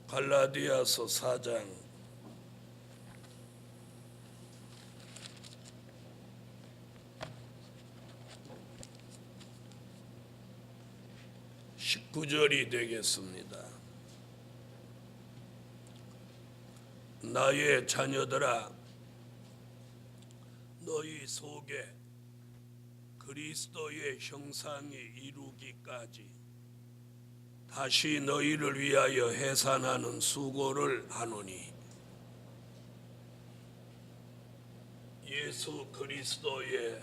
갈라디아서 4장 19절이 되겠습니다. 나의 자녀들아, 너희 속에 그리스도의 형상이 이루기까지 다시 너희를 위하여 해산하는 수고를 하노니, 예수 그리스도의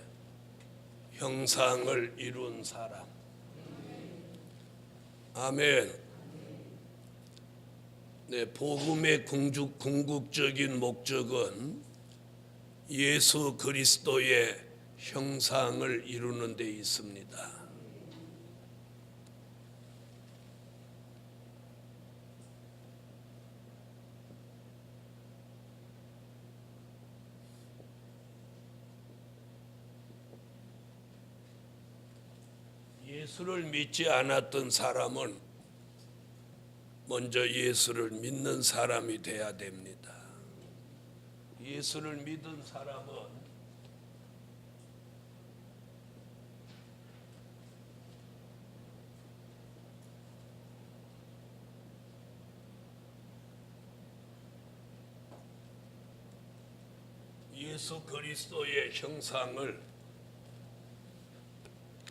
형상을 이룬 사람. 아멘. 네, 복음의 궁극적인 목적은 예수 그리스도의 형상을 이루는 데 있습니다. 예수를 믿지 않았던 사람은 먼저 예수를 믿는 사람이 돼야 됩니다. 예수를 믿은 사람은 예수 그리스도의 형상을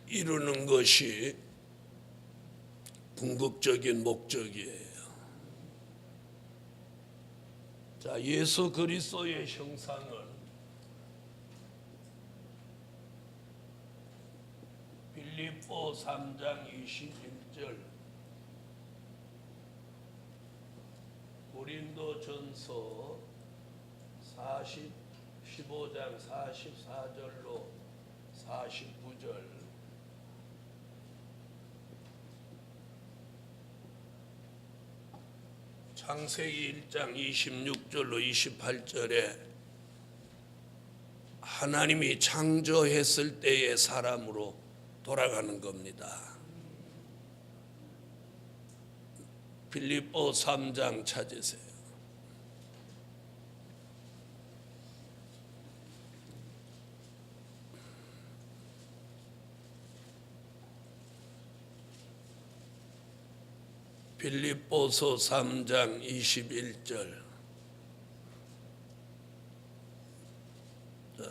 이루는 것이 궁극적인 목적이에요. 자, 예수 그리스도의 형상은 빌립보 3장 21절, 고린도전서 15장 44절로 49절, 창세기 1장 26절로 28절에 하나님이 창조했을 때의 사람으로 돌아가는 겁니다. 빌립보 3장 찾으세요. 빌립보서 3장 21절.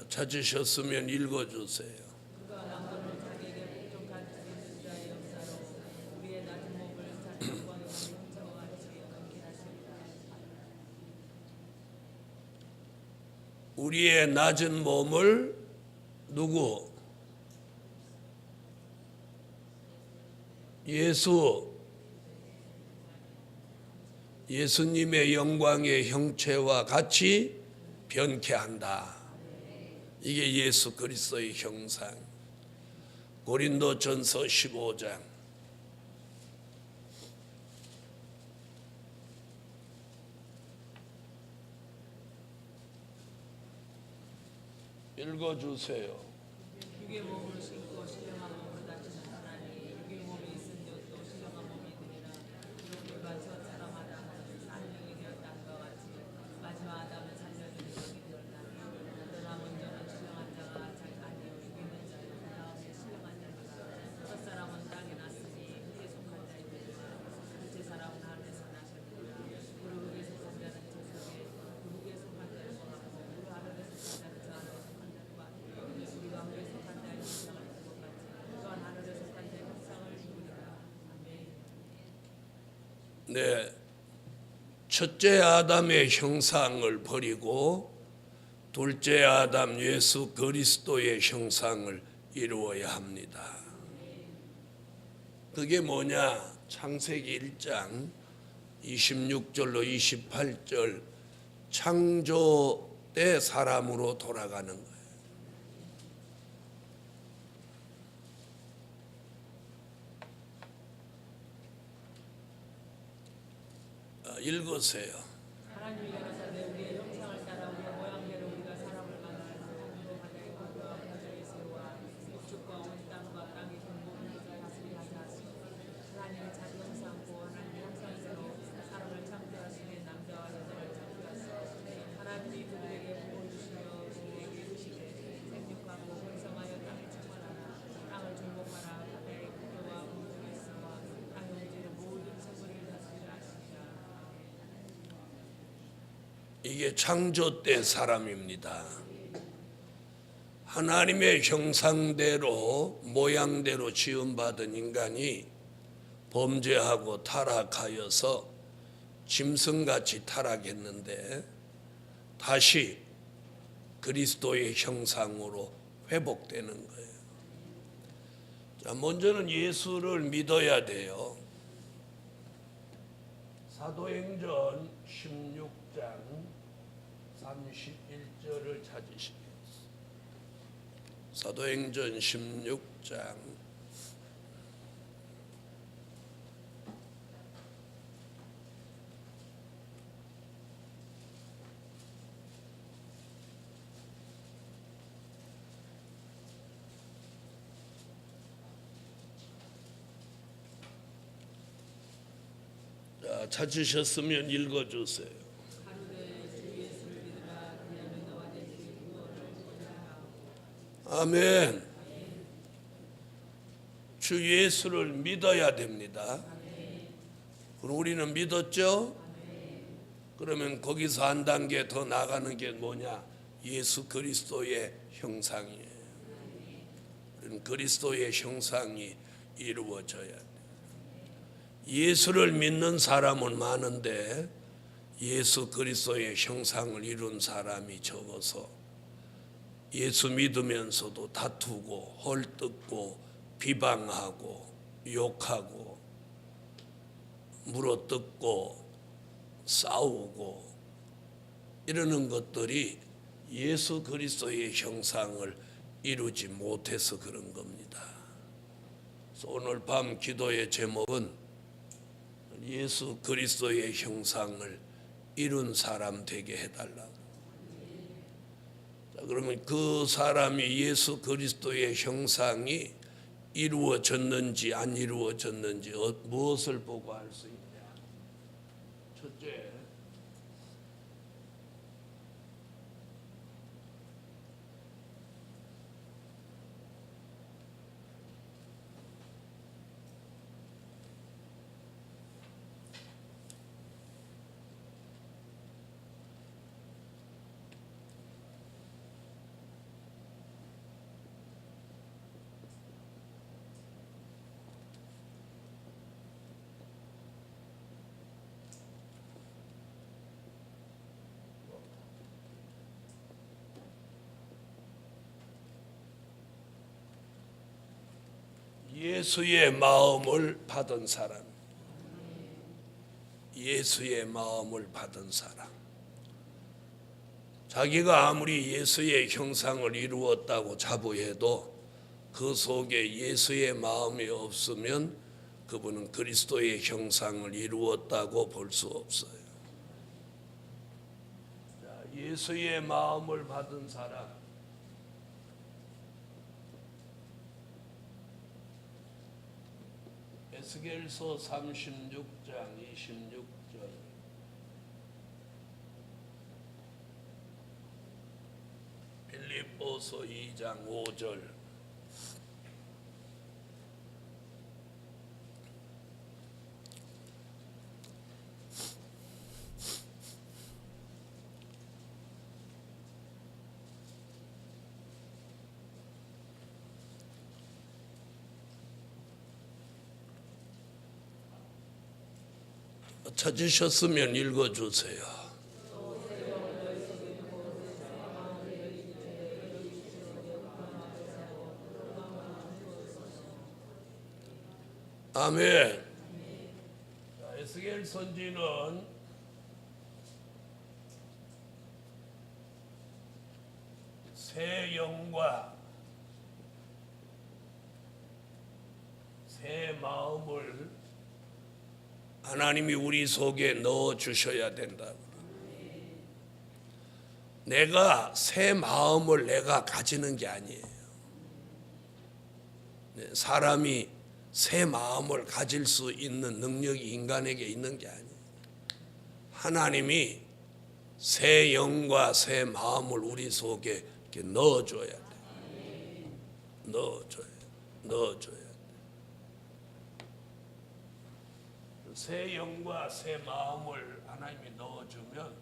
찾으셨으면 읽어주세요. 우리의 낮은 몸을 누구? 예수님의 영광의 형체와 같이 변케 한다. 이게 예수 그리스도의 형상. 고린도전서 15장. 읽어주세요. 육의 몸을 신고 신령한 몸을 다치는 하나니, 육의 몸이 있은 것도 신령한 몸이 되리라. 그러니까 첫 사람마다 산령이 되었다 한것 같이 마지막 아담은 살려주는 영이 되었다. 그러나 먼저는 신령한 자가 아니요 육에 있는 자요, 그 다음에 신령한 자니라. 첫 사람은 땅에 났으니 흙에 속한 자이되지만 둘째 사람은 하늘에서 나셨느니라. 그리고 흙에 속한 자는 저 속에, 그 흙에 속한 자를 속하고, 그 하늘에 속한 자는 저 하늘에 속한 자를 받고, 우리가 흙에 속한 자의 형상을 입은 것 같이 또한 하늘에 속한 자의 형상을 입으리라. 아멘. 네, 첫째 아담의 형상을 버리고 둘째 아담 예수 그리스도의 형상을 이루어야 합니다. 그게 뭐냐? 창세기 1장 26절로 28절, 창조 때 사람으로 돌아가는 거예요. 읽으세요. 하나님이 가라사대 우리의 형상을 따라 우리의 모양대로 우리가 사람을 만들어서 우리로 하나의 공부와 가정의 세와 목축과 온 땅과 땅의 근본을 다스리게 하자 하시고, 하나님의 자기 형상 고 하나님의 형상에 이게 창조 때 사람입니다. 하나님의 형상대로 모양대로 지음받은 인간이 범죄하고 타락하여서 짐승같이 타락했는데 다시 그리스도의 형상으로 회복되는 거예요. 자, 먼저는 예수를 믿어야 돼요. 사도행전 16장 31절을 찾으시겠습니다. 사도행전 16장 찾으셨으면 읽어주세요. 아멘. 주 예수를 믿어야 됩니다. 그럼 우리는 믿었죠? 그러면 거기서 한 단계 더 나가는 게 뭐냐? 예수 그리스도의 형상이에요. 우리는 그리스도의 형상이 이루어져야 돼요. 예수를 믿는 사람은 많은데 예수 그리스도의 형상을 이룬 사람이 적어서 예수 믿으면서도 다투고 헐뜯고 비방하고 욕하고 물어뜯고 싸우고 이러는 것들이 예수 그리스도의 형상을 이루지 못해서 그런 겁니다. 그래서 오늘 밤 기도의 제목은 예수 그리스도의 형상을 이룬 사람 되게 해달라고. 자, 그러면 그 사람이 예수 그리스도의 형상이 이루어졌는지 안 이루어졌는지 무엇을 보고 알 수 있냐? 첫째, 예수의 마음을 받은 사람, 예수의 마음을 받은 사람. 자기가 아무리 예수의 형상을 이루었다고 자부해도 그 속에 예수의 마음이 없으면 그분은 그리스도의 형상을 이루었다고 볼 수 없어요. 자, 예수의 마음을 받은 사람. 에스겔서 36장 26절. 빌립보서 2장 5절. 찾으셨으면 읽어주세요. 아멘. 에스겔 선지는 새 영과 새 마음을 하나님이 우리 속에 넣어 주셔야 된다고. 내가 새 마음을 내가 가지는 게 아니에요. 사람이 새 마음을 가질 수 있는 능력이 인간에게 있는 게 아니에요. 하나님이 새 영과 새 마음을 우리 속에 이렇게 넣어줘야 돼. 넣어줘야 돼. 새 영과 새 마음을 하나님이 넣어주면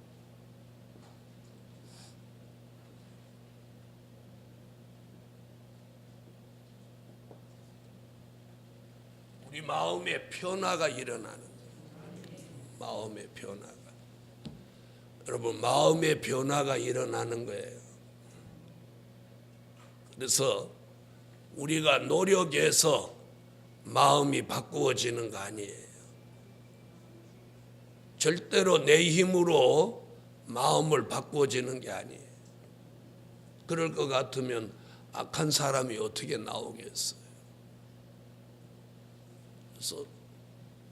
우리 마음의 변화가 일어나는 거예요. 마음의 변화가. 여러분, 마음의 변화가 일어나는 거예요. 그래서 우리가 노력해서 마음이 바꾸어지는 거 아니에요. 절대로 내 힘으로 마음을 바꾸어지는 게 아니에요. 그럴 것 같으면 악한 사람이 어떻게 나오겠어요? 그래서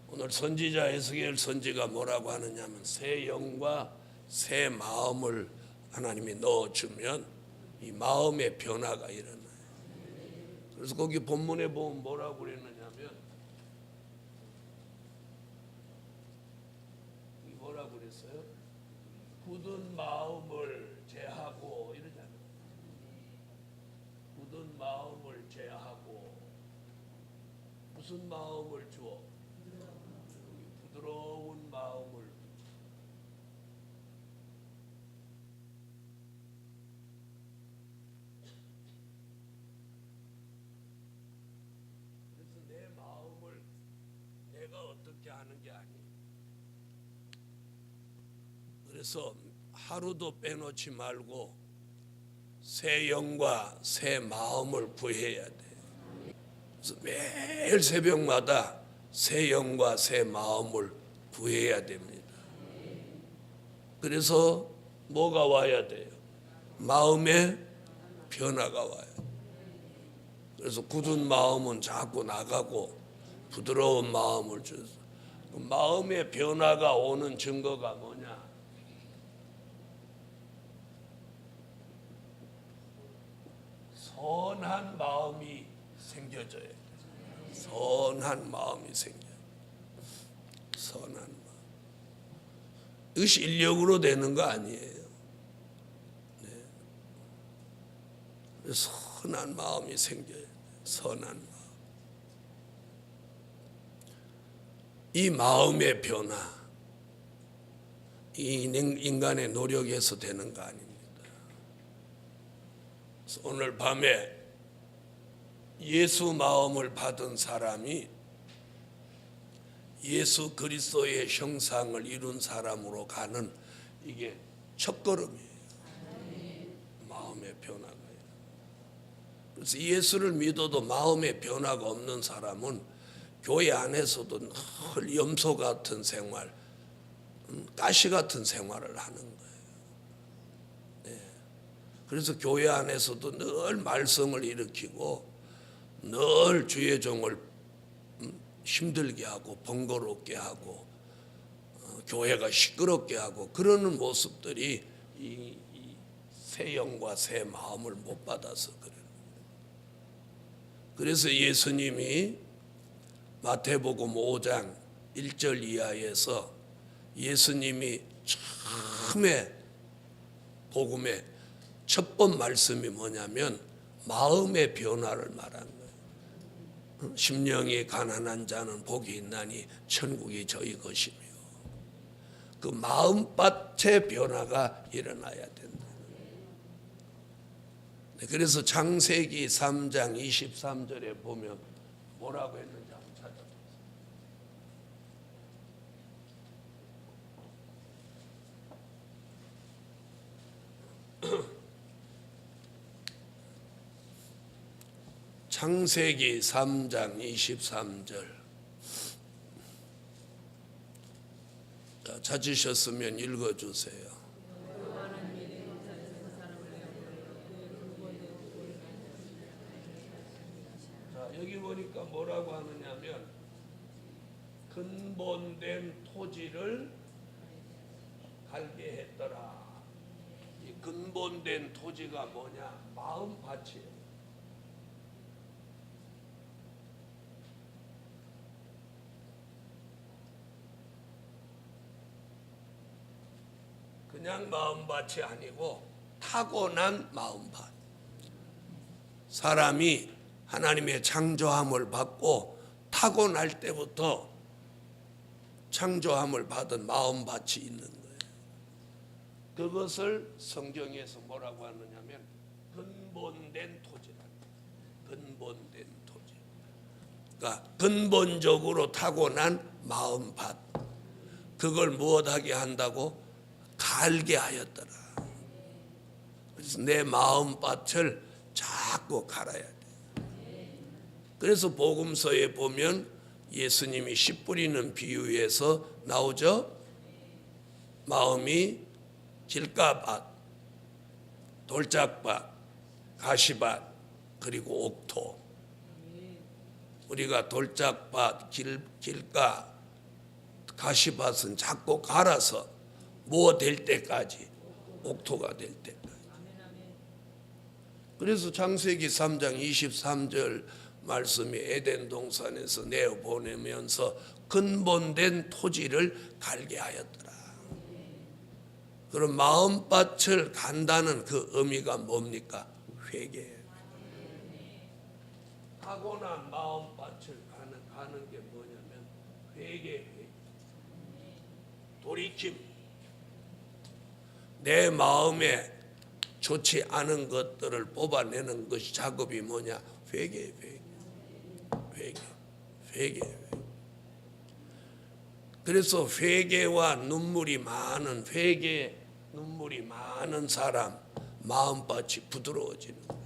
오늘 선지자 에스겔 선지가 뭐라고 하느냐면 새 영과 새 마음을 하나님이 넣어주면 이 마음의 변화가 일어나요. 그래서 거기 본문에 보면 뭐라고 그랬느냐면 이 뭐라고 그랬어요? 굳은 마음을 제하고 이러잖아요. 굳은 마음을 제하고 무슨 마음을 주어? 부드러운 마음을. 그래서 내 마음을 내가 어떻게 하는 게 아니에요. 그래서 하루도 빼놓지 말고 새 영과 새 마음을 구해야 돼. 그래서 매일 새벽마다 새 영과 새 마음을 구해야 됩니다. 그래서 뭐가 와야 돼요? 마음의 변화가 와요. 그래서 굳은 마음은 자꾸 나가고 부드러운 마음을 줘서 마음의 변화가 오는 증거가 뭐냐? 선한 마음이 생겨져요. 선한 마음이 생겨요. 선한 마음. 이것이 인력으로 되는 거 아니에요. 네. 선한 마음이 생겨요. 선한 마음. 이 마음의 변화, 이 인간의 노력에서 되는 거 아닙니다. 그래서 오늘 밤에 예수 마음을 받은 사람이 예수 그리스도의 형상을 이룬 사람으로 가는 이게 첫걸음이에요. 마음의 변화가. 그래서 예수를 믿어도 마음의 변화가 없는 사람은 교회 안에서도 늘 염소 같은 생활, 가시 같은 생활을 하는 거예요. 네. 그래서 교회 안에서도 늘 말썽을 일으키고 늘 주의 종을 힘들게 하고 번거롭게 하고 교회가 시끄럽게 하고 그러는 모습들이 이 새 영과 새 마음을 못 받아서 그래요. 그래서 예수님이 마태복음 5장 1절 이하에서 예수님이 처음에 복음의 첫 번 말씀이 뭐냐면 마음의 변화를 말한 거예요. 심령이 가난한 자는 복이 있나니 천국이 저희 것이며 그 마음밭의 변화가 일어나야 된다. 그래서 창세기 3장 23절에 보면 뭐라고 했는지 한번 찾아보세요. 창세기 3장 23절. 찾으셨으면 읽어주세요. 여기 보니까 뭐라고 하느냐면 근본된 토지를 갈게 했더라. 이 근본된 토지가 뭐냐? 마음밭이에요. 그냥 마음밭이 아니고 타고난 마음밭. 사람이 하나님의 창조함을 받고 타고날 때부터 창조함을 받은 마음밭이 있는 거예요. 그것을 성경에서 뭐라고 하느냐면 근본된 토지라. 근본된 토지. 그러니까 근본적으로 타고난 마음밭, 그걸 무엇하게 한다고? 갈게 하였더라. 그래서 내 마음밭을 자꾸 갈아야 돼. 그래서 복음서에 보면 예수님이 씨 뿌리는 비유에서 나오죠. 마음이 길가밭, 돌짝밭, 가시밭, 그리고 옥토. 우리가 돌짝밭, 길가, 가시밭은 자꾸 갈아서 뭐 될 때까지, 옥토가 될 때까지. 그래서 창세기 3장 23절 말씀이 에덴 동산에서 내어보내면서 근본된 토지를 갈게 하였더라. 그럼 마음밭을 간다는 그 의미가 뭡니까? 회개. 타고난 마음밭을 가는 게 뭐냐면 회개. 돌이킴. 내 마음에 좋지 않은 것들을 뽑아내는 것이 작업이 뭐냐? 회개. 그래서 회개와 눈물이 많은 사람 마음밭이 부드러워지는 거예요.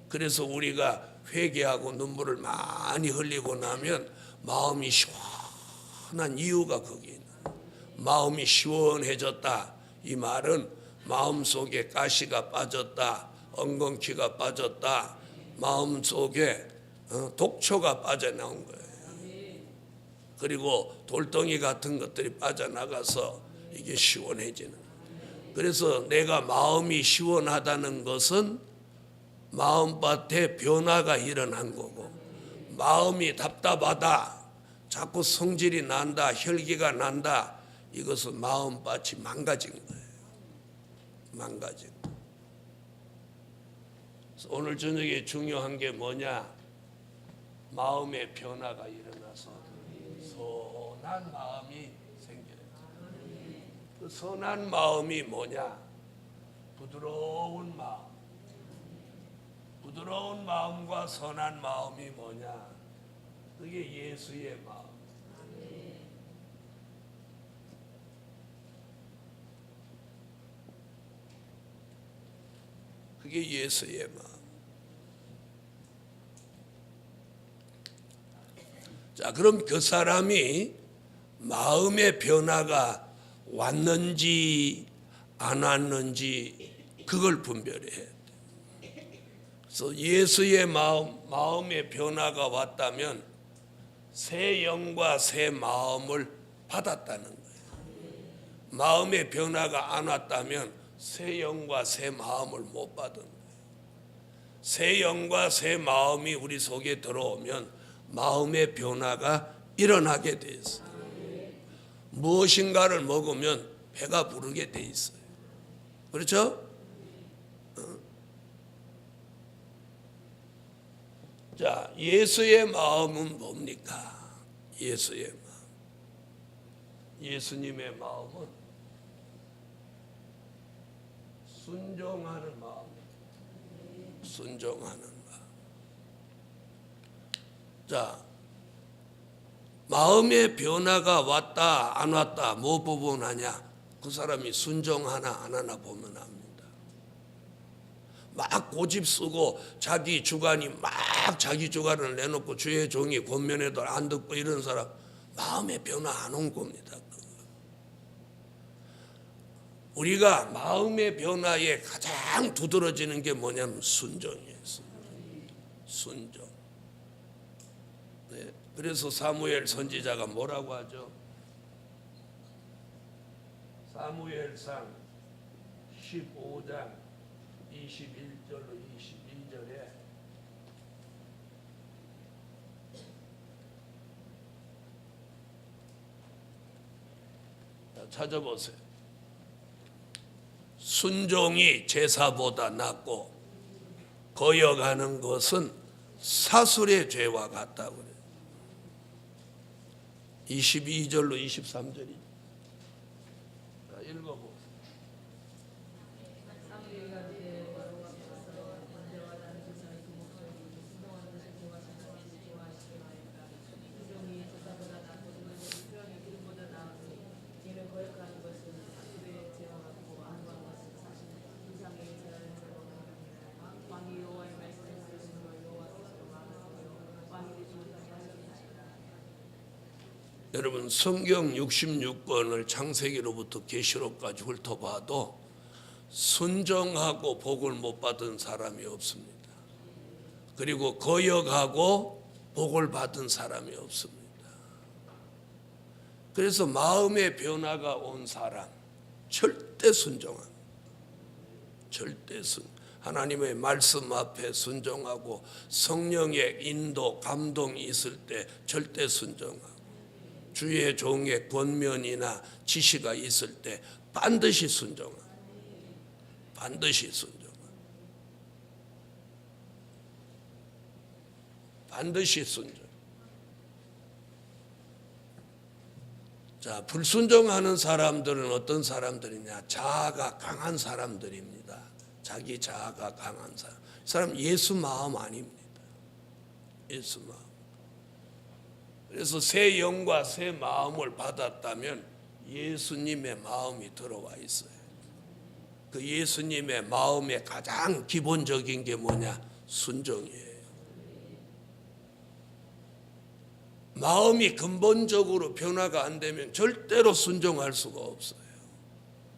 그래서 우리가 회개하고 눈물을 많이 흘리고 나면 마음이 시원한 이유가 거기에 있는 거예요. 마음이 시원해졌다. 이 말은 마음속에 가시가 빠졌다, 엉겅퀴가 빠졌다, 마음속에 독초가 빠져나온 거예요. 그리고 돌덩이 같은 것들이 빠져나가서 이게 시원해지는 거예요. 그래서 내가 마음이 시원하다는 것은 마음밭에 변화가 일어난 거고, 마음이 답답하다, 자꾸 성질이 난다, 혈기가 난다, 이것은 마음밭이 망가진 거예요. 망가진 거예요. 오늘 저녁에 중요한 게 뭐냐? 마음의 변화가 일어나서 선한 마음이 생겨요. 그 선한 마음이 뭐냐? 부드러운 마음. 부드러운 마음과 선한 마음이 뭐냐? 그게 예수의 마음. 그게 예수의 마음. 자, 그럼 그 사람이 마음의 변화가 왔는지 안 왔는지 그걸 분별해야 돼. 그래서 예수의 마음의 변화가 왔다면 새 영과 새 마음을 받았다는 거예요. 마음의 변화가 안 왔다면 새 영과 새 마음을 못 받은 거예요. 새 영과 새 마음이 우리 속에 들어오면 마음의 변화가 일어나게 돼 있어요. 무엇인가를 먹으면 배가 부르게 돼 있어요. 그렇죠? 자, 예수의 마음은 뭡니까? 예수의 마음. 예수님의 마음은 순종하는 마음. 순종하는 마음. 자, 마음의 변화가 왔다 안 왔다 뭐 부분하냐? 그 사람이 순종하나 안 하나 보면 압니다. 막 고집 쓰고 자기 주관이 막 자기 주관을 내놓고 주의 종이 권면해도 안 듣고 이런 사람 마음의 변화 안 온 겁니다. 우리가 마음의 변화에 가장 두드러지는 게 뭐냐면 순종이에요. 순종. 네. 그래서 사무엘 선지자가 뭐라고 하죠? 사무엘상 15장 21절로 22절에 찾아보세요. 순종이 제사보다 낫고 거역하는 것은 사술의 죄와 같다고 그래요. 22절로 23절이 읽어보세요. 여러분 성경 66권을 창세기로부터 계시록까지 훑어봐도 순종하고 복을 못 받은 사람이 없습니다. 그리고 거역하고 복을 받은 사람이 없습니다. 그래서 마음의 변화가 온 사람 절대 순종합니다. 절대 하나님의 말씀 앞에 순종하고 성령의 인도 감동이 있을 때 절대 순종하고 주의 종의 권면이나 지시가 있을 때 반드시 순종하고 반드시 순종하고 반드시 순종. 자, 불순종하는 사람들은 어떤 사람들이냐? 자아가 강한 사람들입니다. 자기 자아가 강한 사람. 이 사람 예수 마음 아닙니다. 예수 마음. 그래서 새 영과 새 마음을 받았다면 예수님의 마음이 들어와 있어요. 그 예수님의 마음의 가장 기본적인 게 뭐냐? 순종이에요. 마음이 근본적으로 변화가 안 되면 절대로 순종할 수가 없어요.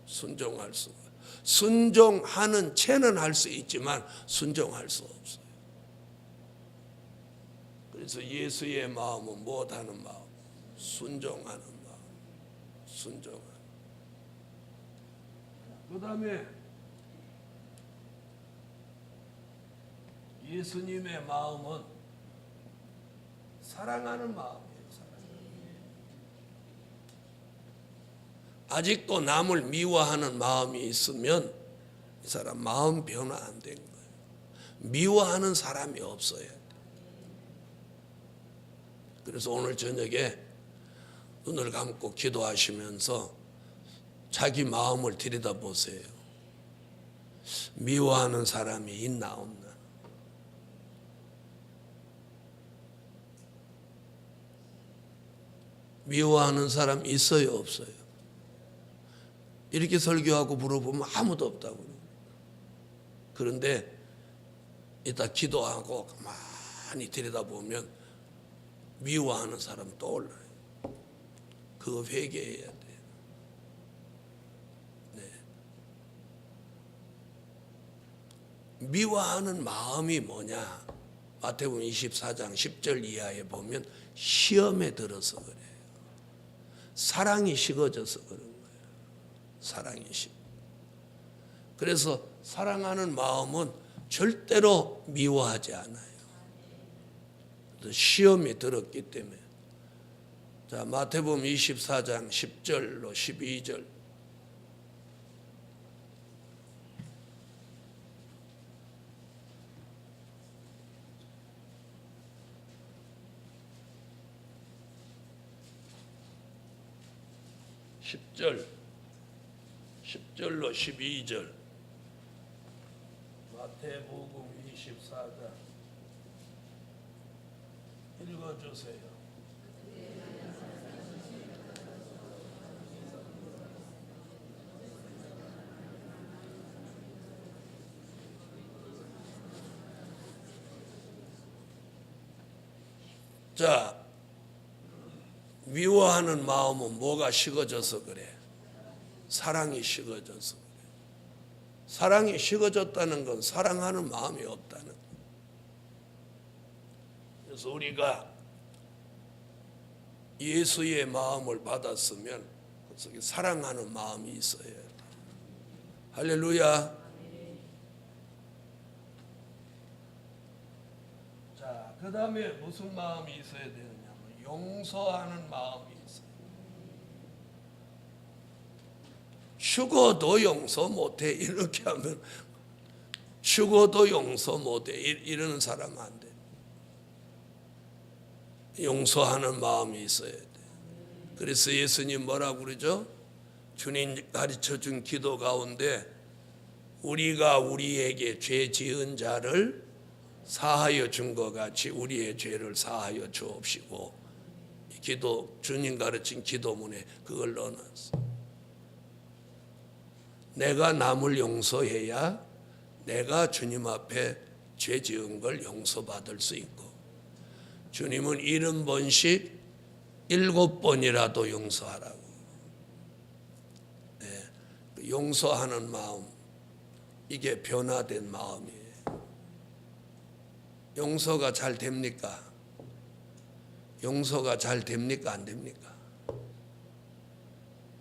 순종할 수가. 순종하는 채는 할 수 있지만 순종할 수 없어요. 그래서 예수의 마음은 무엇하는 마음? 순종하는 마음. 순종하는. 그 다음에 예수님의 마음은 사랑하는 마음이에요. 아직도 남을 미워하는 마음이 있으면 이 사람 마음 변화 안 된 거예요. 미워하는 사람이 없어요. 그래서 오늘 저녁에 눈을 감고 기도하시면서 자기 마음을 들여다보세요. 미워하는 사람이 있나 없나. 미워하는 사람 있어요 없어요? 이렇게 설교하고 물어보면 아무도 없다고 그래요. 그런데 이따 기도하고 가만히 들여다보면 미워하는 사람 떠올라요. 그거 회개해야 돼요. 네. 미워하는 마음이 뭐냐? 마태복음 24장 10절 이하에 보면 시험에 들어서 그래요. 사랑이 식어져서 그런 거예요. 사랑이 식. 그래서 사랑하는 마음은 절대로 미워하지 않아요. 시험이 들었기 때문에. 자, 마태복음 24장 10절로 12절. (10절로 12절) 마태복음 24장 읽어주세요. 자, 미워하는 마음은 뭐가 식어져서 그래? 사랑이 식어져서 그래. 사랑이 식어졌다는 건 사랑하는 마음이 없다는 거예요. 그래서 우리가 예수의 마음을 받았으면 그 속에 사랑하는 마음이 있어야 돼. 할렐루야. 자, 그 다음에 무슨 마음이 있어야 되느냐면 용서하는 마음이 있어요. 죽어도 용서 못해 이렇게 하면 죽어도 용서 못해 이러는 사람 안 돼. 용서하는 마음이 있어야 돼. 그래서 예수님 뭐라고 그러죠? 주님 가르쳐 준 기도 가운데 우리가 우리에게 죄 지은 자를 사하여 준 것 같이 우리의 죄를 사하여 주옵시고, 기도 주님 가르친 기도문에 그걸 넣어놨어. 내가 남을 용서해야 내가 주님 앞에 죄 지은 걸 용서받을 수 있고, 주님은 70번씩 7번이라도 용서하라고. 용서하는 마음, 이게 변화된 마음이에요. 용서가 잘 됩니까? 용서가 잘 됩니까? 안 됩니까?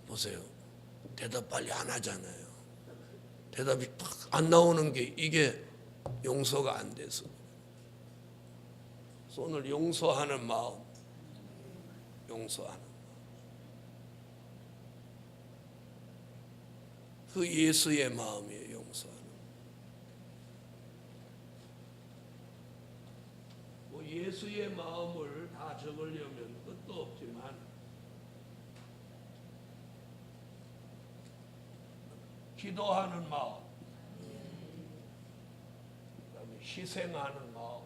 보세요. 대답 빨리 안 하잖아요. 대답이 팍 안 나오는 게 이게 용서가 안 돼서. 그래서 오늘 용서하는 마음, 용서하는 마음. 그 예수의 마음이에요. 용서하는. 뭐 예수의 마음을 다 적으려면 끝도 없지만 기도하는 마음, 그다음에 희생하는 마음,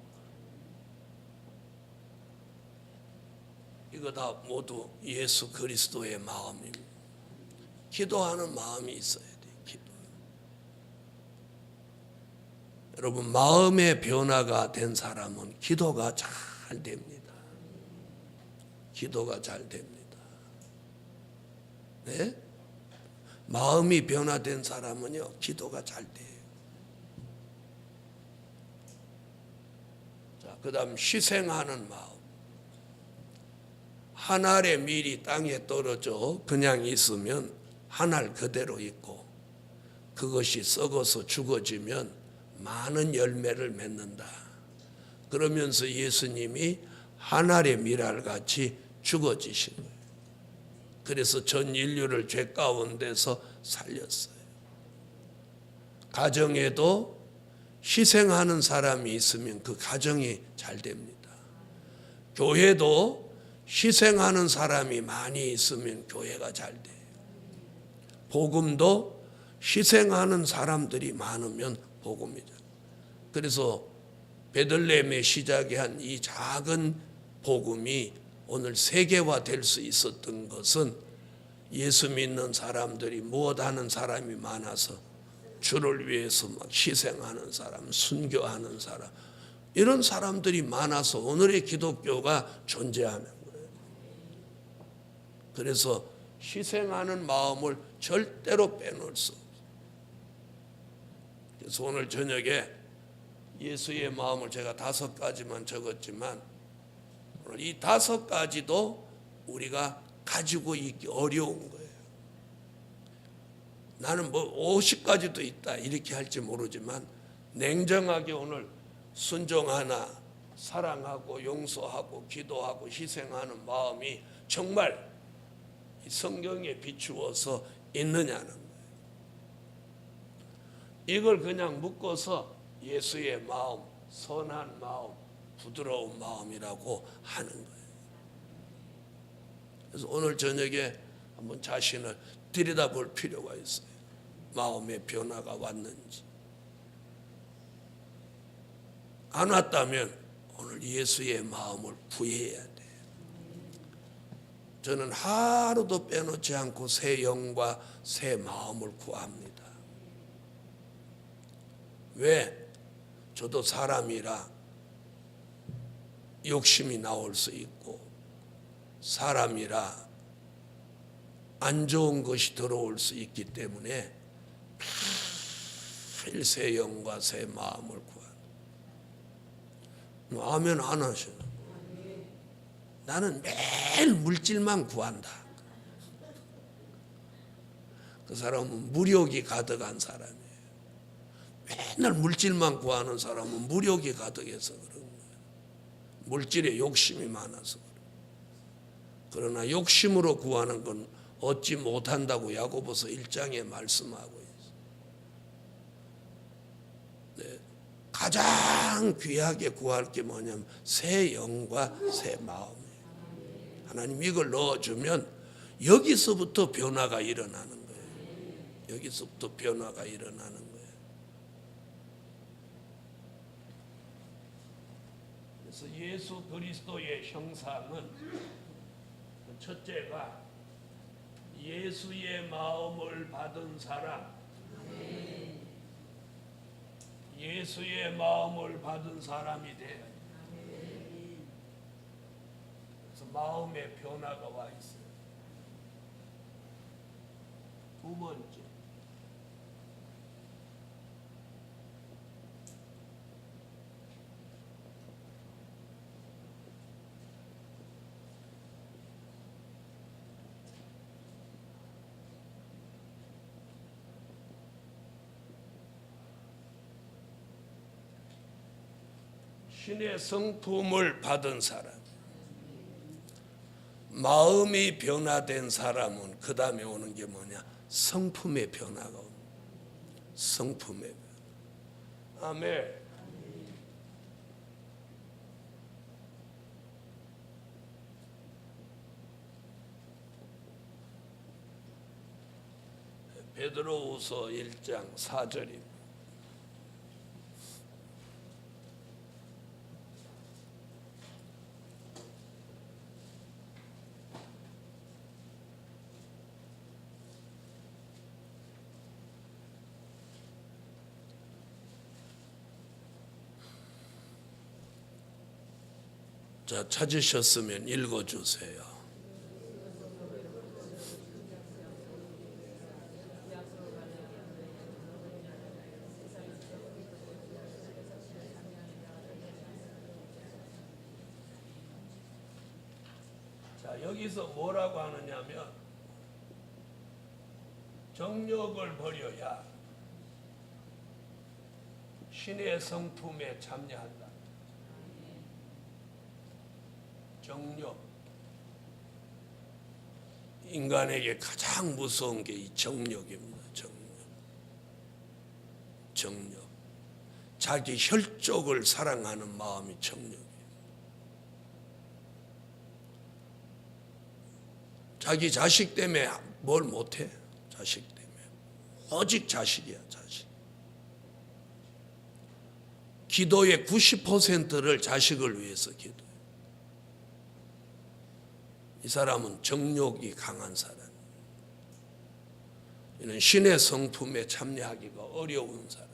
이거 다 모두 예수 그리스도의 마음입니다. 기도하는 마음이 있어야 돼요. 기도. 여러분, 마음의 변화가 된 사람은 기도가 잘 됩니다. 기도가 잘 됩니다. 네? 마음이 변화된 사람은요, 기도가 잘 돼요. 자, 그 다음 희생하는 마음. 한 알의 밀이 땅에 떨어져 그냥 있으면 한 알 그대로 있고, 그것이 썩어서 죽어지면 많은 열매를 맺는다. 그러면서 예수님이 한 알의 밀알 같이 죽어지신 거예요. 그래서 전 인류를 죄 가운데서 살렸어요. 가정에도 희생하는 사람이 있으면 그 가정이 잘 됩니다. 교회도 희생하는 사람이 많이 있으면 교회가 잘 돼요. 복음도 희생하는 사람들이 많으면 복음이죠. 그래서 베들레헴의 시작이 한 이 작은 복음이 오늘 세계화될 수 있었던 것은 예수 믿는 사람들이 무엇하는 사람이 많아서 주를 위해서 막 희생하는 사람, 순교하는 사람, 이런 사람들이 많아서 오늘의 기독교가 존재하는 거예요. 그래서 희생하는 마음을 절대로 빼놓을 수 없어요. 그래서 오늘 저녁에 예수의 마음을 제가 5가지만 적었지만 오늘 이 5가지도 우리가 가지고 있기 어려운 거예요. 나는 뭐 50가지도 있다 이렇게 할지 모르지만 냉정하게 오늘 순종하나 사랑하고 용서하고 기도하고 희생하는 마음이 정말 성경에 비추어서 있느냐는 거예요. 이걸 그냥 묶어서 예수의 마음, 선한 마음, 부드러운 마음이라고 하는 거예요. 그래서 오늘 저녁에 한번 자신을 들여다볼 필요가 있어요. 마음의 변화가 왔는지. 안 왔다면 오늘 예수의 마음을 구해야 돼요. 저는 하루도 빼놓지 않고 새 영과 새 마음을 구합니다. 왜? 저도 사람이라 욕심이 나올 수 있고 사람이라 안 좋은 것이 들어올 수 있기 때문에 매일 새 영과 새 마음을 구한다. 아멘 안 하셔. 나는 매일 물질만 구한다. 그 사람은 무력이 가득한 사람이에요. 맨날 물질만 구하는 사람은 무력이 가득해서 그런 거예요. 물질에 욕심이 많아서 그래요. 그러나 욕심으로 구하는 건 얻지 못한다고 야고보서 1장에 말씀하고 있어요. 네. 가장 귀하게 구할 게 뭐냐면 새 영과 새 마음이에요. 하나님 이걸 넣어주면 여기서부터 변화가 일어나는 거예요. 여기서부터 변화가 일어나는 거예요. 그래서 예수 그리스도의 형상은 첫째가 예수의 마음을 받은 사람, 예수의 마음을 받은 사람이 돼요. 그래서 마음의 변화가 와 있어요. 두 번째, 신의 성품을 받은 사람, 마음이 변화된 사람은 그 다음에 오는 게 뭐냐? 성품의 변화가 오는 거예요. 성품의 변화. 아멘. 베드로후서 1장 4절입니다. 자, 찾으셨으면 읽어주세요. 자, 여기서 뭐라고 하느냐면 정욕을 버려야 신의 성품에 참여한다. 정욕. 인간에게 가장 무서운 게 이 정욕입니다. 정욕. 자기 혈족을 사랑하는 마음이 정욕이에요. 자기 자식 때문에 뭘 못해? 자식 때문에. 오직 자식이야, 자식. 기도의 90%를 자식을 위해서 기도해. 이 사람은 정욕이 강한 사람. 이는 신의 성품에 참여하기가 어려운 사람.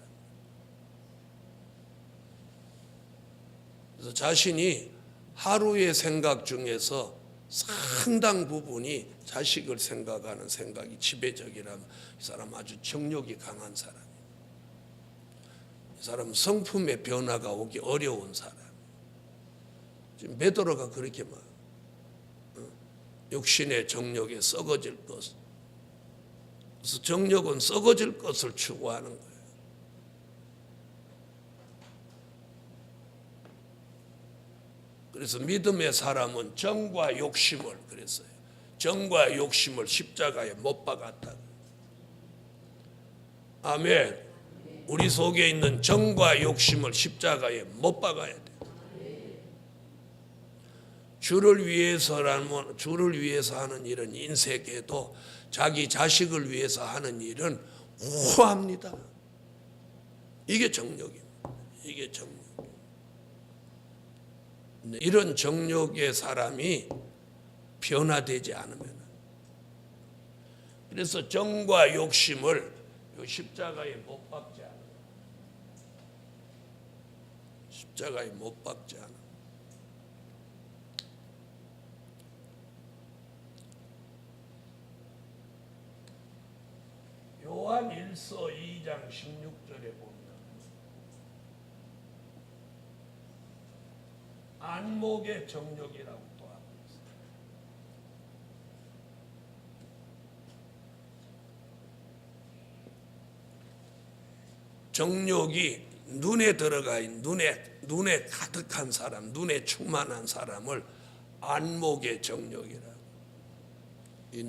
그래서 자신이 하루의 생각 중에서 상당 부분이 자식을 생각하는 생각이 지배적이라면 이 사람 아주 정욕이 강한 사람이에요. 이 사람은 성품의 변화가 오기 어려운 사람. 지금 베드로가 그렇게 말. 육신의 정욕에 썩어질 것. 그래서 정욕은 썩어질 것을 추구하는 거예요. 그래서 믿음의 사람은 정과 욕심을 그랬어요. 정과 욕심을 십자가에 못 박았다. 아멘. 우리 속에 있는 정과 욕심을 십자가에 못 박아야 돼. 주를 위해서 하는 일은 인색해도 자기 자식을 위해서 하는 일은 우아합니다. 이게 정욕입니다. 이게 정욕. 이런 정욕의 사람이 변화되지 않으면, 그래서 정과 욕심을 십자가에 못 박지 않아요. 십자가에 못 박지 않아요. 요한 1서 2장 16절에 보면 안목의 정욕이라고 또 하고 있어요. 정욕이 눈에 들어가 있는 눈에 가득한 사람, 눈에 충만한 사람을 안목의 정욕이라고. 이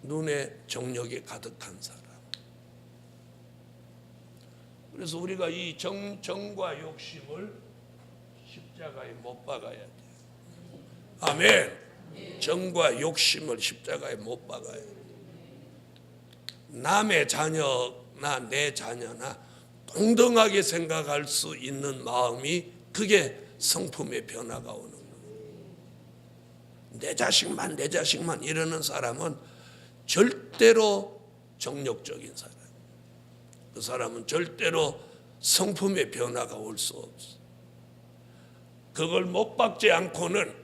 눈에 정욕이 가득한 사람. 그래서 우리가 이 정과 욕심을 십자가에 못 박아야 돼. 아멘. 정과 욕심을 십자가에 못 박아야 돼. 남의 자녀나 내 자녀나 동등하게 생각할 수 있는 마음이, 그게 성품의 변화가 오는 거예요. 내 자식만 이러는 사람은 절대로 정욕적인 사람. 그 사람은 절대로 성품의 변화가 올 수 없어. 그걸 못 박지 않고는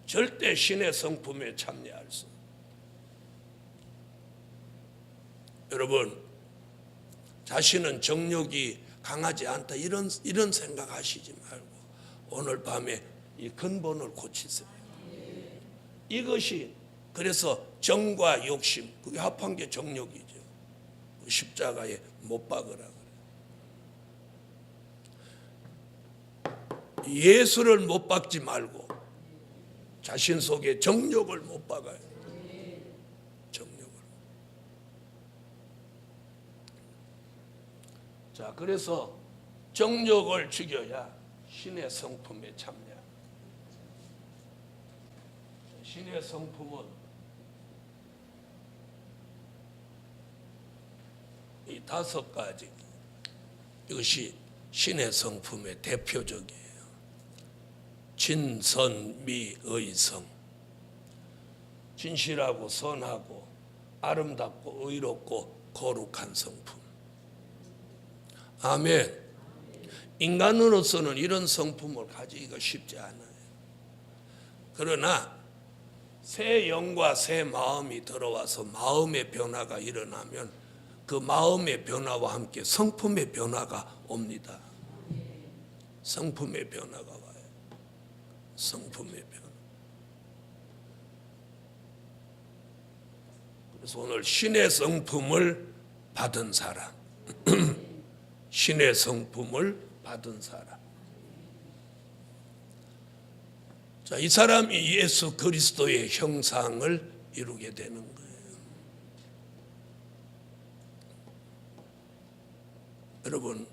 절대 신의 성품에 참여할 수 없어요. 여러분, 자신은 정욕이 강하지 않다 이런 생각하시지 말고 오늘 밤에 이 근본을 고치세요. 이것이 그래서 정과 욕심, 그게 합한 게 정욕이죠. 십자가에 못 박으라 그래. 예수를 못 박지 말고 자신 속에 정욕을 못 박아요. 정욕을. 자, 그래서 정욕을 죽여야 신의 성품에 참여. 신의 성품은 이 5가지, 이것이 신의 성품의 대표적이에요. 진선미의성, 진실하고 선하고 아름답고 의롭고 거룩한 성품. 아멘. 인간으로서는 이런 성품을 가지기가 쉽지 않아요. 그러나 새 영과 새 마음이 들어와서 마음의 변화가 일어나면 그 마음의 변화와 함께 성품의 변화가 옵니다. 성품의 변화가 와요. 성품의 변화. 그래서 오늘 신의 성품을 받은 사람, 신의 성품을 받은 사람. 자, 이 사람이 예수 그리스도의 형상을 이루게 되는 거예요. 여러분,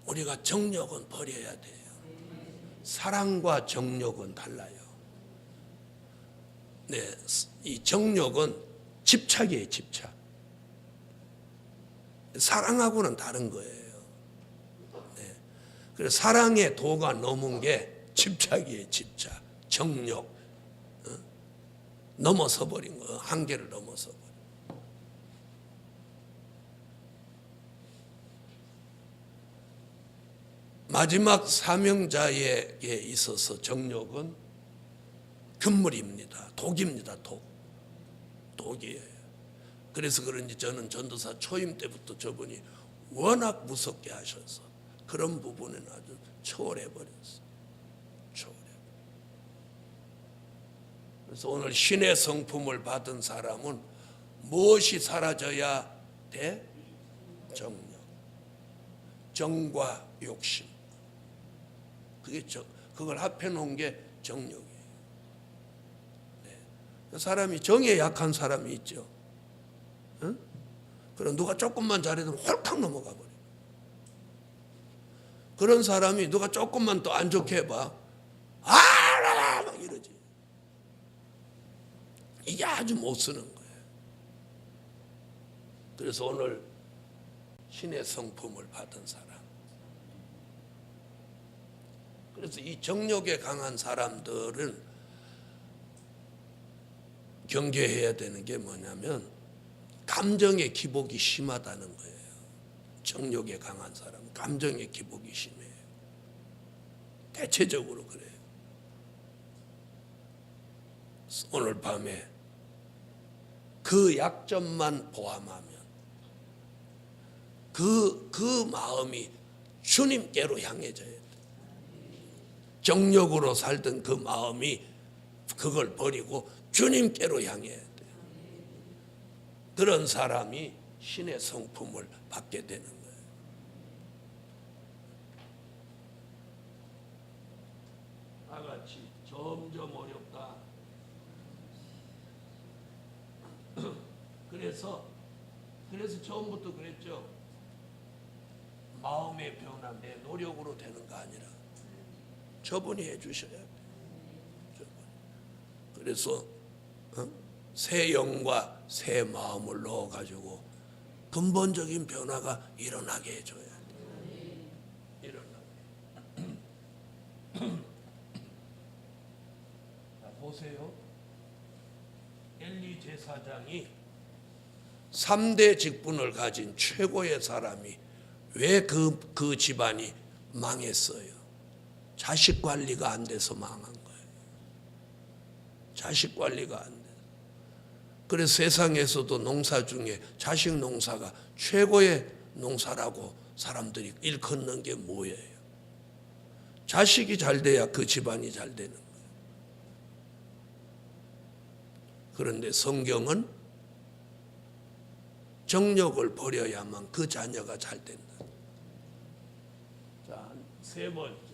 우리가 정욕은 버려야 돼요. 사랑과 정욕은 달라요. 네, 이 정욕은 집착이에요, 집착. 사랑하고는 다른 거예요. 네. 그래서 사랑의 도가 넘은 게 집착이에요, 집착. 정욕. 넘어서 버린 거예요. 한계를 넘어서 버린. 마지막 사명자에게 있어서 정욕은 금물입니다. 독입니다. 독이에요. 그래서 그런지 저는 전도사 초임 때부터 저분이 워낙 무섭게 하셔서 그런 부분은 아주 초월해버렸어요. 그래서 오늘 신의 성품을 받은 사람은 무엇이 사라져야 돼? 정욕. 정과 욕심. 그걸 합해놓은 게 정욕이에요. 네. 사람이 정에 약한 사람이 있죠. 응? 그럼 누가 조금만 잘해도 홀딱 넘어가 버려요. 그런 사람이 누가 조금만 더 안 좋게 해봐, 막 이러지. 이게 아주 못 쓰는 거예요. 그래서 오늘 신의 성품을 받은 사람. 그래서 이 정욕에 강한 사람들은 경계해야 되는 게 뭐냐면 감정의 기복이 심하다는 거예요. 정욕에 강한 사람은 감정의 기복이 심해요. 대체적으로 그래요. 오늘 밤에 그 약점만 포함하면 그 마음이 주님께로 향해져야 돼. 정욕으로 살던 그 마음이 그걸 버리고 주님께로 향해야 돼. 그런 사람이 신의 성품을 받게 되는 거예요. 다같이 점점 어렵다. 그래서 처음부터 그랬죠. 마음의 변화 내 노력으로 되는 거 아니라 저분이 해주셔야 돼요. 그래서 새 영과 새 마음을 넣어가지고 근본적인 변화가 일어나게 해줘야 돼요. 일어나게. 자, 보세요. 엘리 제사장이 3대 직분을 가진 최고의 사람이 왜 그 집안이 망했어요? 자식 관리가 안 돼서 망한 거예요. 자식 관리가 안 돼. 그래서 세상에서도 농사 중에 자식 농사가 최고의 농사라고 사람들이 일컫는 게 뭐예요? 자식이 잘 돼야 그 집안이 잘 되는 거예요. 그런데 성경은 정력을 버려야만 그 자녀가 잘 된다. 자, 세 번째.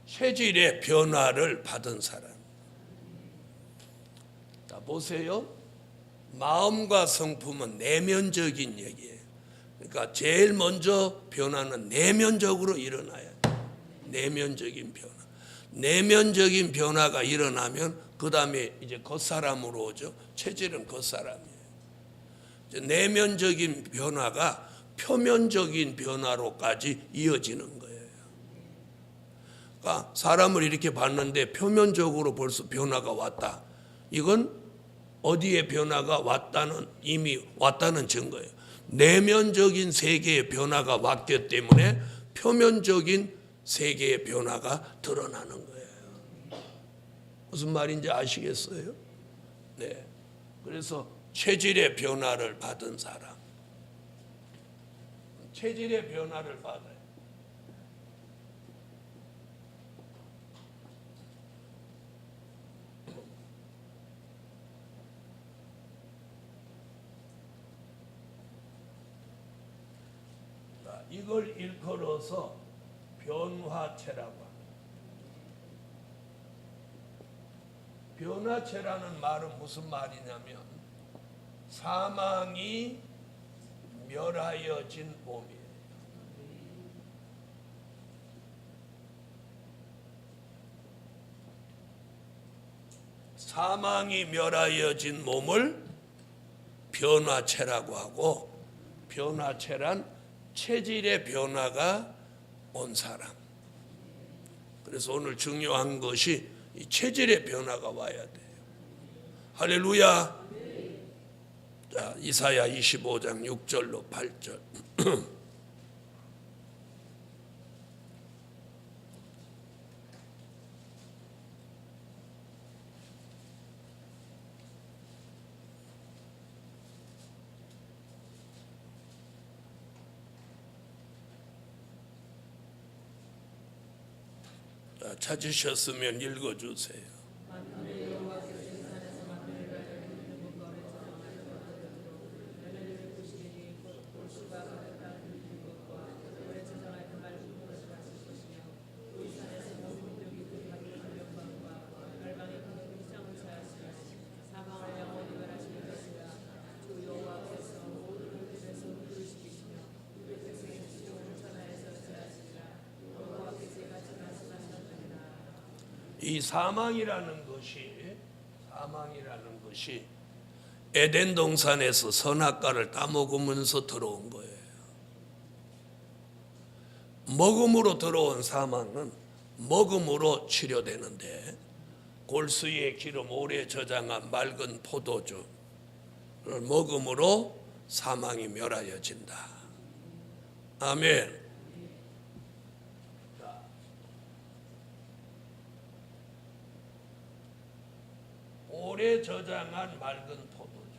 체질의 변화를 받은 사람. 자, 보세요. 마음과 성품은 내면적인 얘기예요. 그러니까 제일 먼저 변화는 내면적으로 일어나야 돼요. 내면적인 변화. 내면적인 변화가 일어나면 그 다음에 이제 겉사람으로 오죠. 체질은 겉사람이에요. 이제 내면적인 변화가 표면적인 변화로까지 이어지는 거예요. 그러니까 사람을 이렇게 봤는데 표면적으로 벌써 변화가 왔다. 이건 어디에 변화가 왔다는, 이미 왔다는 증거예요. 내면적인 세계의 변화가 왔기 때문에 표면적인 세계의 변화가 드러나는 거예요. 무슨 말인지 아시겠어요? 네. 그래서 체질의 변화를 받은 사람. 체질의 변화를 받아요. 이걸 일컬어서 변화체라고 합니다. 변화체라는 말은 무슨 말이냐면 사망이 멸하여진 몸이에요. 사망이 멸하여진 몸을 변화체라고 하고, 변화체란 체질의 변화가 온 사람. 그래서 오늘 중요한 것이 이 체질의 변화가 와야 돼요. 할렐루야. 자, 이사야 25장 6절로 8절. 찾으셨으면 읽어주세요. 이 사망이라는 것이 에덴 동산에서 선악과를 따먹으면서 들어온 거예요. 먹음으로 들어온 사망은 먹음으로 치료되는데, 골수의 기름 오래 저장한 맑은 포도주를 먹음으로 사망이 멸하여진다. 아멘. 오래 저장한 맑은 포도주.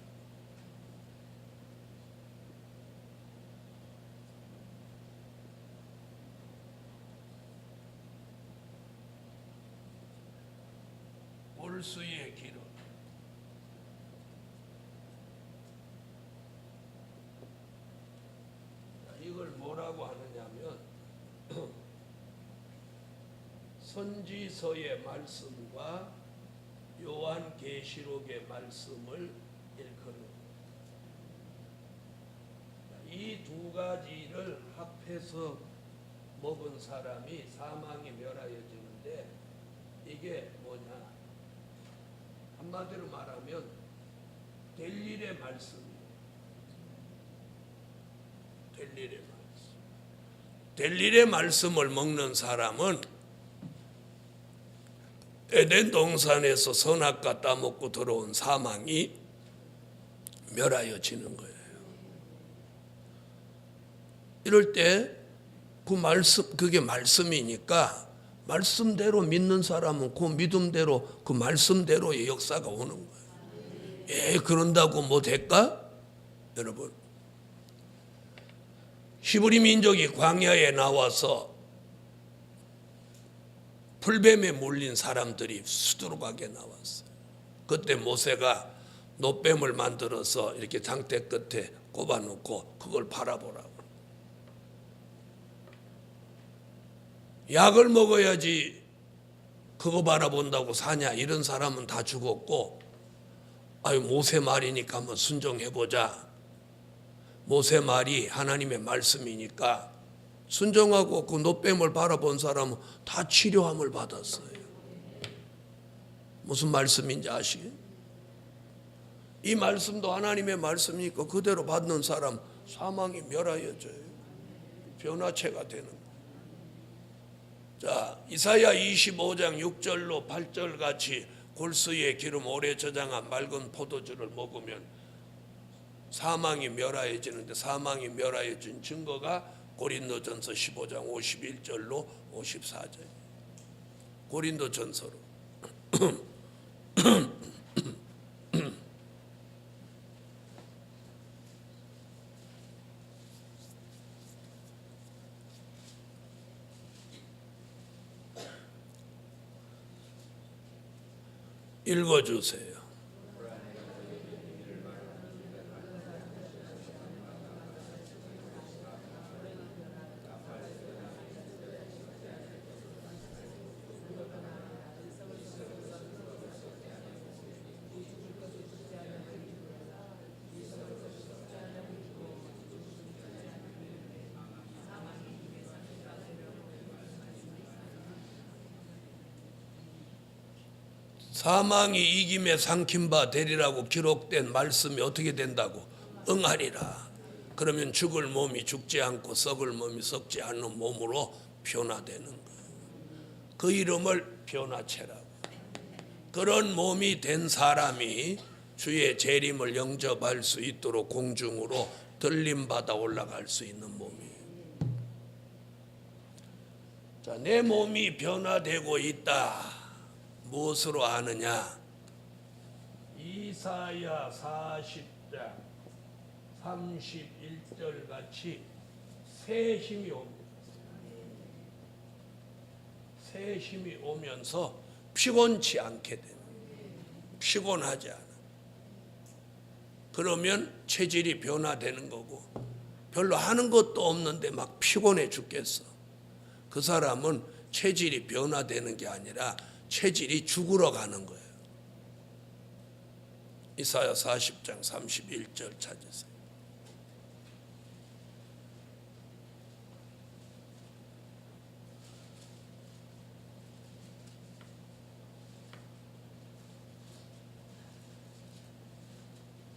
골수의 기름. 이걸 뭐라고 하느냐면 선지서의 말씀과 요한계시록의 말씀을 일컫는, 이 두 가지를 합해서 먹은 사람이 사망이 멸하여지는데, 말인데 이게 뭐냐? 한마디로 말하면 될 일의 말씀이에요. 될 일의 말씀. 될 일의 말씀을 먹는 사람은 에덴 동산에서 선악과 따먹고 들어온 사망이 멸하여지는 거예요. 이럴 때 그 말씀, 그게 말씀이니까 말씀대로 믿는 사람은 그 믿음대로 그 말씀대로의 역사가 오는 거예요. 그런다고 뭐 될까? 여러분, 히브리 민족이 광야에 나와서 풀뱀에 몰린 사람들이 수두룩하게 나왔어요. 그때 모세가 노뱀을 만들어서 이렇게 장대 끝에 꼽아놓고 그걸 바라보라고. 약을 먹어야지 그거 바라본다고 사냐, 이런 사람은 다 죽었고, 아유 모세 말이니까 한번 순종해보자. 모세 말이 하나님의 말씀이니까 순종하고 그 노뱀을 바라본 사람은 다 치료함을 받았어요. 무슨 말씀인지 아시겠어요? 이 말씀도 하나님의 말씀이니까 그대로 받는 사람 사망이 멸하여져요. 변화체가 되는 거예요. 자, 이사야 25장 6절로 8절 같이 골수에 기름 오래 저장한 맑은 포도주를 먹으면 사망이 멸하여지는데, 사망이 멸하여진 증거가 고린도전서 15장 51절로 54절. 고린도전서로 읽어주세요. 사망이 이김에 삼킨 바 되리라고 기록된 말씀이 어떻게 된다고? 응하리라. 그러면 죽을 몸이 죽지 않고 썩을 몸이 썩지 않는 몸으로 변화되는 거예요. 그 이름을 변화체라고. 그런 몸이 된 사람이 주의 재림을 영접할 수 있도록 공중으로 들림받아 올라갈 수 있는 몸이에요. 자, 내 몸이 변화되고 있다. 무엇으로 아느냐? 이사야 40장 31절 같이 새 힘이 옵니다. 새 힘이 오면서 피곤치 않게 됩니다. 피곤하지 않아. 그러면 체질이 변화되는 거고, 별로 하는 것도 없는데 막 피곤해 죽겠어. 그 사람은 체질이 변화되는 게 아니라 체질이 죽으러 가는 거예요. 이사야 40장 31절 찾으세요.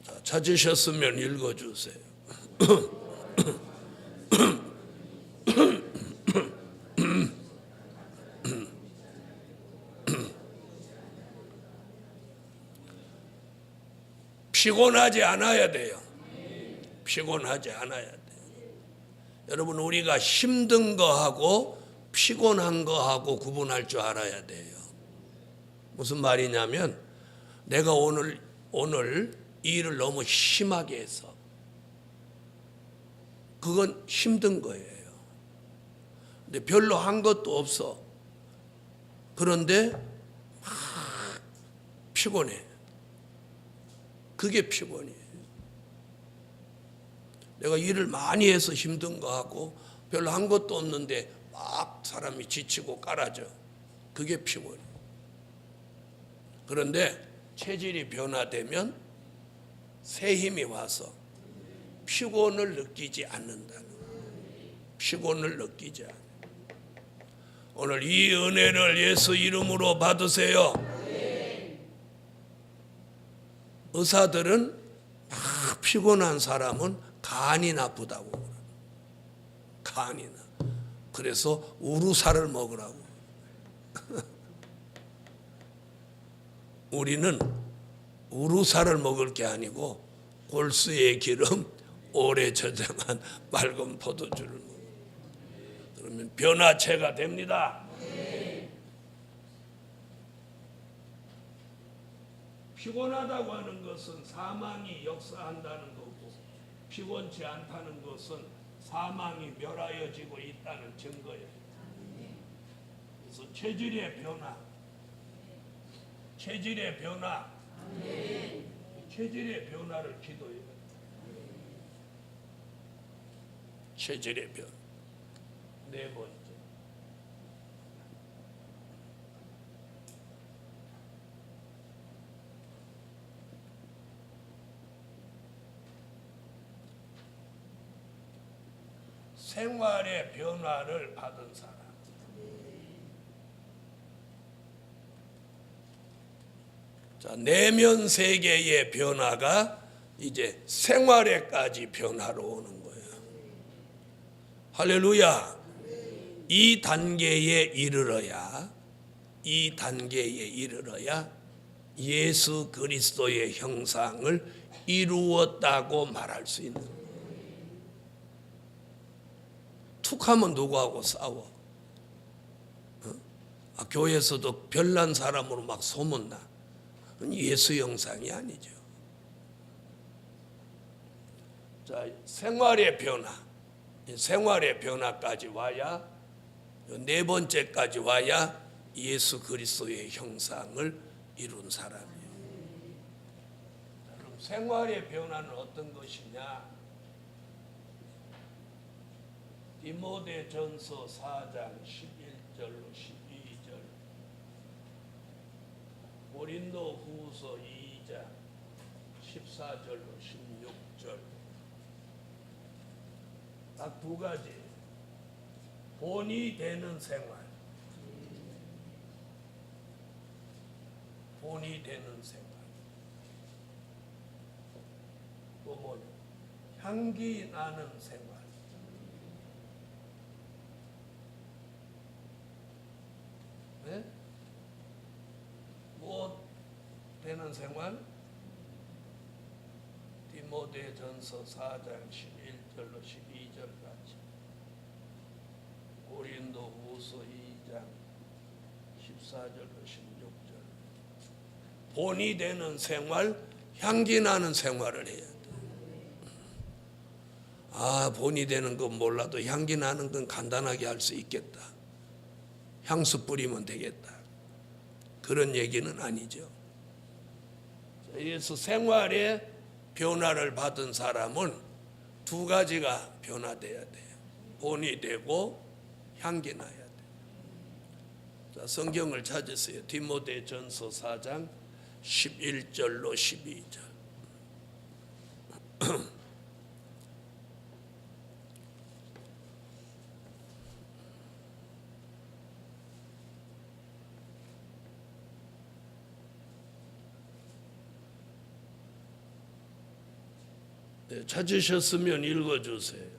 자, 찾으셨으면 읽어주세요. 피곤하지 않아야 돼요. 피곤하지 않아야 돼요. 여러분, 우리가 힘든 거하고 피곤한 거하고 구분할 줄 알아야 돼요. 무슨 말이냐면, 내가 오늘 일을 너무 심하게 해서 그건 힘든 거예요. 근데 별로 한 것도 없어. 그런데 막 피곤해. 그게 피곤이에요. 내가 일을 많이 해서 힘든 거하고 별로 한 것도 없는데 막 사람이 지치고 깔아져. 그게 피곤이에요. 그런데 체질이 변화되면 새 힘이 와서 피곤을 느끼지 않는다는 거예요. 피곤을 느끼지 않아요. 오늘 이 은혜를 예수 이름으로 받으세요. 의사들은 막 피곤한 사람은 간이 나쁘다고 그래요. 간이 나. 그래서 우루사를 먹으라고. 우리는 우루사를 먹을 게 아니고 골수의 기름 오래 저장한 맑은 포도주를 먹어요. 그러면 변화체가 됩니다. 피곤하다고 하는 것은 사망이 역사한다는 거고, 피곤치 않다는 것은 사망이 멸하여지고 있다는 증거예요. 그래서 체질의 변화, 체질의 변화, 체질의 변화를 기도해요. 체질의 변화. 네 번째, 생활의 변화를 받은 사람. 자, 내면 세계의 변화가 이제 생활에까지 변화로 오는 거예요. 할렐루야. 이 단계에 이르러야 예수 그리스도의 형상을 이루었다고 말할 수 있는 거예요. 툭하면 누구하고 싸워? 교회에서도 별난 사람으로 막 소문나. 예수 형상이 아니죠. 자, 생활의 변화까지 와야, 네 번째까지 와야 예수 그리스도의 형상을 이룬 사람이에요. 그럼 생활의 변화는 어떤 것이냐? 디모데전서 4장 11절로 12절, 고린도후서 2장 14절로 16절, 딱 두 가지. 본이 되는 생활, 본이 되는 생활. 또 뭐냐? 향기 나는 생활. 네? 무엇 되는 생활? 디모데전서 4장 11절로 12절까지, 고린도후서 2장 14절로 16절. 본이 되는 생활, 향기 나는 생활을 해야 돼. 본이 되는 건 몰라도 향기 나는 건 간단하게 할 수 있겠다. 향수 뿌리면 되겠다. 그런 얘기는 아니죠. 그래서 생활의 변화를 받은 사람은 두 가지가 변화돼야 돼요. 본이 되고 향기 나야 돼요. 자, 성경을 찾으세요. 디모데전서 4장 11절로 12절. 네, 찾으셨으면 읽어주세요.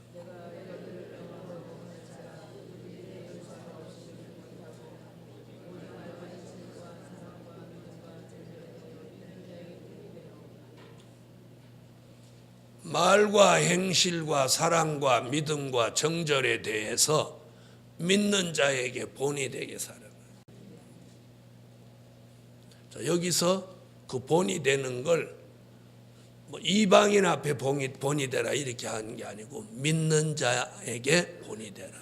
말과 행실과 사랑과 믿음과 정절에 대해서 믿는 자에게 본이 되게 살아가요. 자, 여기서 그 본이 되는 걸 뭐 이방인 앞에 본이 되라 이렇게 하는 게 아니고 믿는 자에게 본이 되라.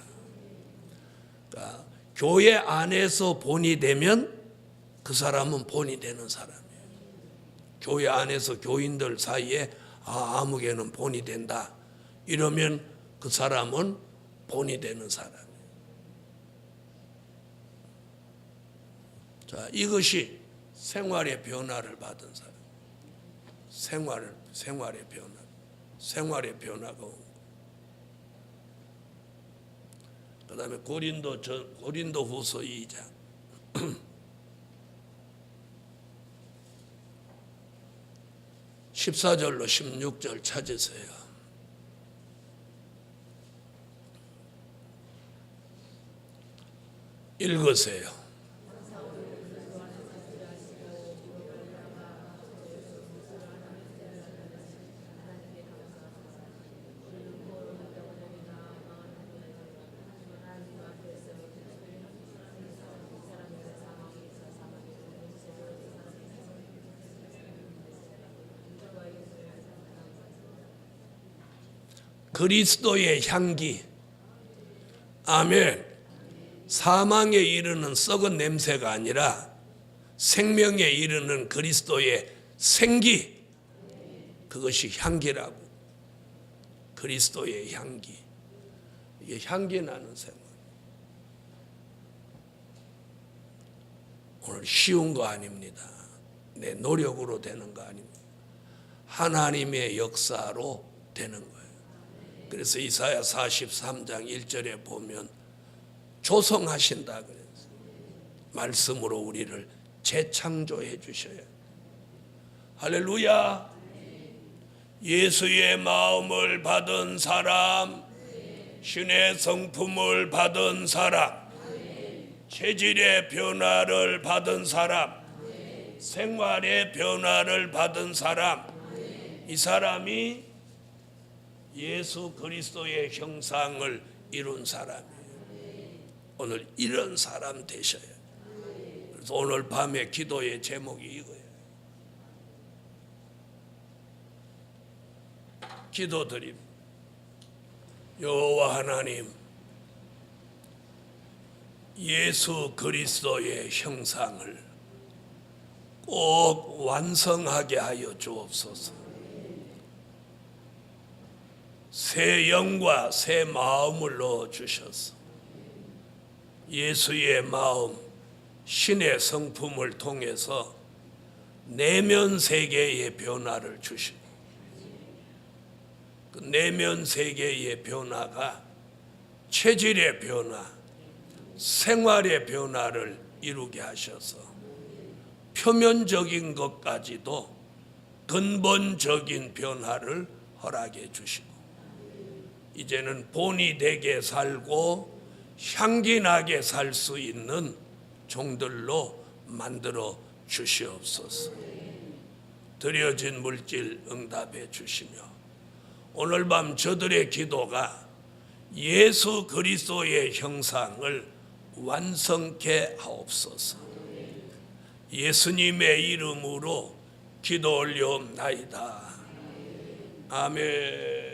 그러니까 교회 안에서 본이 되면 그 사람은 본이 되는 사람이에요. 교회 안에서 교인들 사이에 아무개는 본이 된다 이러면 그 사람은 본이 되는 사람이에요. 자, 이것이 생활의 변화를 받은 사람. 생활의 변화가 온 거예요. 그다음에 고린도후서 2장 14절로 16절 찾으세요. 읽으세요. 그리스도의 향기. 아멘. 사망에 이르는 썩은 냄새가 아니라 생명에 이르는 그리스도의 생기. 그것이 향기라고. 그리스도의 향기. 이게 향기 나는 생활. 오늘 쉬운 거 아닙니다. 내 노력으로 되는 거 아닙니다. 하나님의 역사로 되는 거예요. 그래서 이사야 43장 1절에 보면 조성하신다 그랬어요. 말씀으로 우리를 재창조해 주셔요. 할렐루야. 예수의 마음을 받은 사람, 신의 성품을 받은 사람, 체질의 변화를 받은 사람, 생활의 변화를 받은 사람, 이 사람이 예수 그리스도의 형상을 이룬 사람이에요. 오늘 이런 사람 되셔야 해요. 그래서 오늘 밤에 기도의 제목이 이거예요. 기도드립니다. 여호와 하나님, 예수 그리스도의 형상을 꼭 완성하게 하여 주옵소서. 새 영과 새 마음을 넣어 주셔서 예수의 마음, 신의 성품을 통해서 내면 세계의 변화를 주시고, 그 내면 세계의 변화가 체질의 변화, 생활의 변화를 이루게 하셔서 표면적인 것까지도 근본적인 변화를 허락해 주시고, 이제는 본이 되게 살고 향기 나게 살 수 있는 종들로 만들어 주시옵소서. 드려진 물질 응답해 주시며, 오늘 밤 저들의 기도가 예수 그리스도의 형상을 완성케 하옵소서. 예수님의 이름으로 기도 올려옵나이다. 아멘.